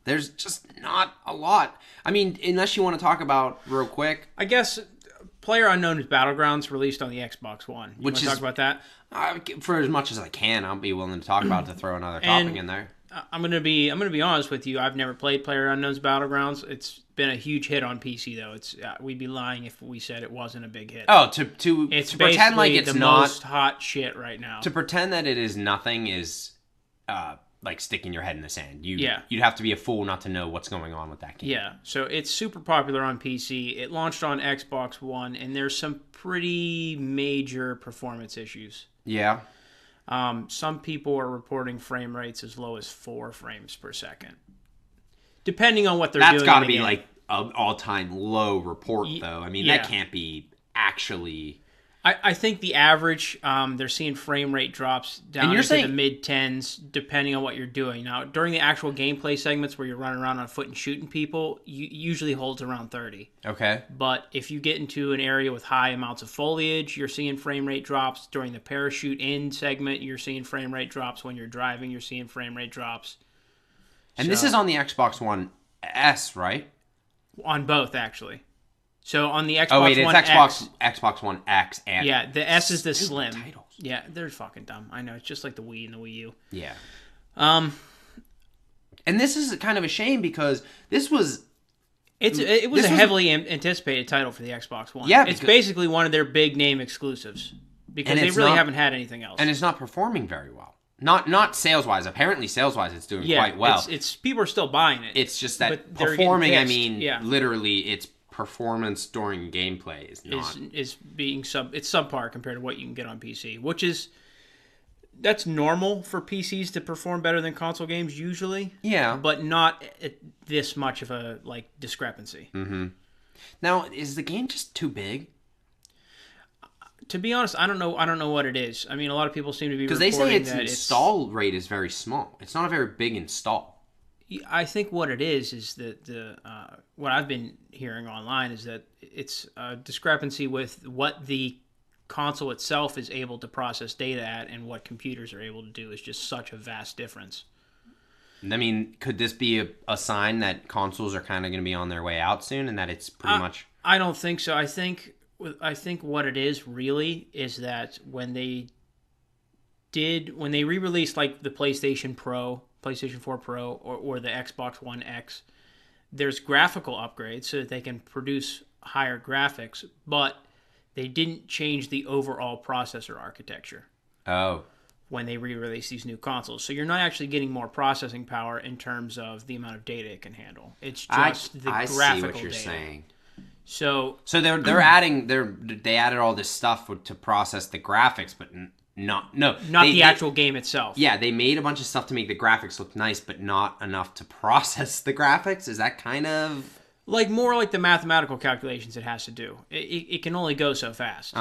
There's just not a lot. I mean, unless you want to talk about real quick. I guess Player Unknown Battlegrounds released on the Xbox One. You want to talk about that? For as much as I can, I'll be willing to talk about it to throw another topic in there. I'm gonna be honest with you. I've never played Player Unknown's Battlegrounds. It's been a huge hit on PC though. It's we'd be lying if we said it wasn't a big hit. Oh, it's to pretend like it's the not most hot shit right now. To pretend that it is nothing is like sticking your head in the sand. You'd have to be a fool not to know what's going on with that game. Yeah, so it's super popular on PC. It launched on Xbox One, and there's some pretty major performance issues. Yeah. Some people are reporting frame rates as low as 4 frames per second. Depending on what they're doing. That's got to be like an all-time low report, though. I mean, that can't be actually... I think the average, they're seeing frame rate drops down into the mid-10s, depending on what you're doing. Now, during the actual gameplay segments where you're running around on foot and shooting people, you usually holds around 30. Okay. But if you get into an area with high amounts of foliage, you're seeing frame rate drops. During the parachute in segment, you're seeing frame rate drops. When you're driving, you're seeing frame rate drops. And this is on the Xbox One S, right? On both, actually. So on the Xbox One Xbox One X and the S is the Slim. Titles. Yeah, they're fucking dumb. I know, it's just like the Wii and the Wii U. Yeah. And this is kind of a shame because it was a heavily anticipated title for the Xbox One. Yeah, it's basically one of their big name exclusives because they really haven't had anything else. And it's not performing very well. Not sales wise. Apparently, sales wise, it's doing quite well. It's people are still buying it. It's just that performing. I mean, literally, it's performance during gameplay is not is being subpar compared to what you can get on PC, which is that's normal for PCs to perform better than console games usually. Yeah, but not at this much of a discrepancy. Mm-hmm. Now, is the game just too big? To be honest, I don't know what it is. I mean, a lot of people seem to be because they say its install rate is very small. It's not a very big install. I think what it is that what I've been hearing online is that it's a discrepancy with what the console itself is able to process data at and what computers are able to do is just such a vast difference. I mean, could this be a sign that consoles are kind of going to be on their way out soon and that it's pretty much... I don't think so. I think what it is really is that when they re-released like the PlayStation 4 Pro, or the Xbox One X, there's graphical upgrades so that they can produce higher graphics, but they didn't change the overall processor architecture. Oh. When they re-release these new consoles. So you're not actually getting more processing power in terms of the amount of data it can handle. It's just the graphical data. I see what you're saying. So they're adding they added all this stuff to process the graphics, but not the actual game itself. Yeah, they made a bunch of stuff to make the graphics look nice, but not enough to process the graphics. Is that kind of more like the mathematical calculations it has to do? It can only go so fast.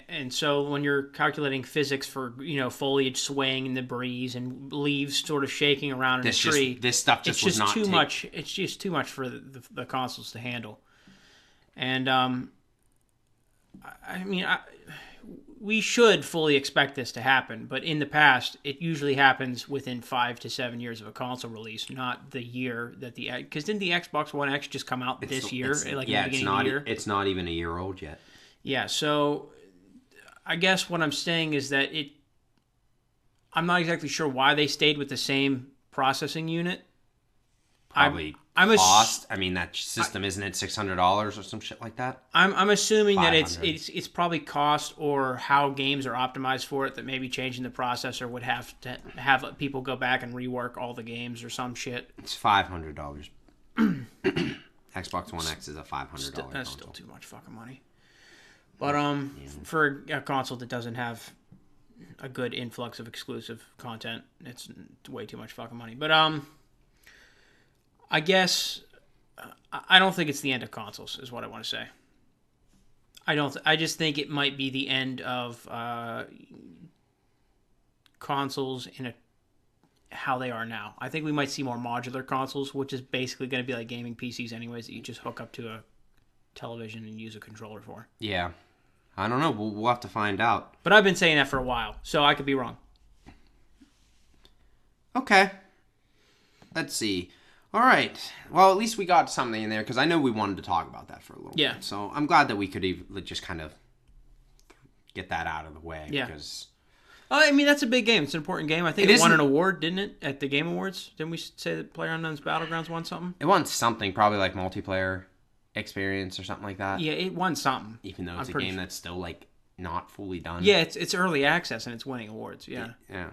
And so when you're calculating physics for foliage swaying in the breeze and leaves sort of shaking around in a tree, this stuff just was not too much. It's just too much for the consoles to handle. And we should fully expect this to happen, but in the past, it usually happens within 5 to 7 years of a console release, not the year that because didn't the Xbox One X just come out this year? It's not. It's not even a year old yet. Yeah, so I guess what I'm saying is that I'm not exactly sure why they stayed with the same processing unit. Probably cost. I mean, that system isn't it $600 or some shit like that? I'm assuming that it's probably cost or how games are optimized for it. That maybe changing the processor would have to have people go back and rework all the games or some shit. It's $500. Xbox One X is a $500. That's still too much fucking money. But for a console that doesn't have a good influx of exclusive content, it's way too much fucking money. But I guess I don't think it's the end of consoles, is what I want to say. I just think it might be the end of consoles in how they are now. I think we might see more modular consoles, which is basically going to be like gaming PCs anyways, that you just hook up to a television and use a controller for. Yeah. I don't know. We'll have to find out. But I've been saying that for a while, so I could be wrong. Okay. Let's see. All right. Well, at least we got something in there because I know we wanted to talk about that for a little bit. So I'm glad that we could even just kind of get that out of the way. Yeah. Because I mean, that's a big game. It's an important game. I think it won an award, didn't it, at the Game Awards? Didn't we say that Player Unknown's Battlegrounds won something? It won something, probably like multiplayer experience or something like that. Yeah, it won something. Even though it's a game that's still like not fully done. Yeah, it's early access and it's winning awards. Yeah. Yeah.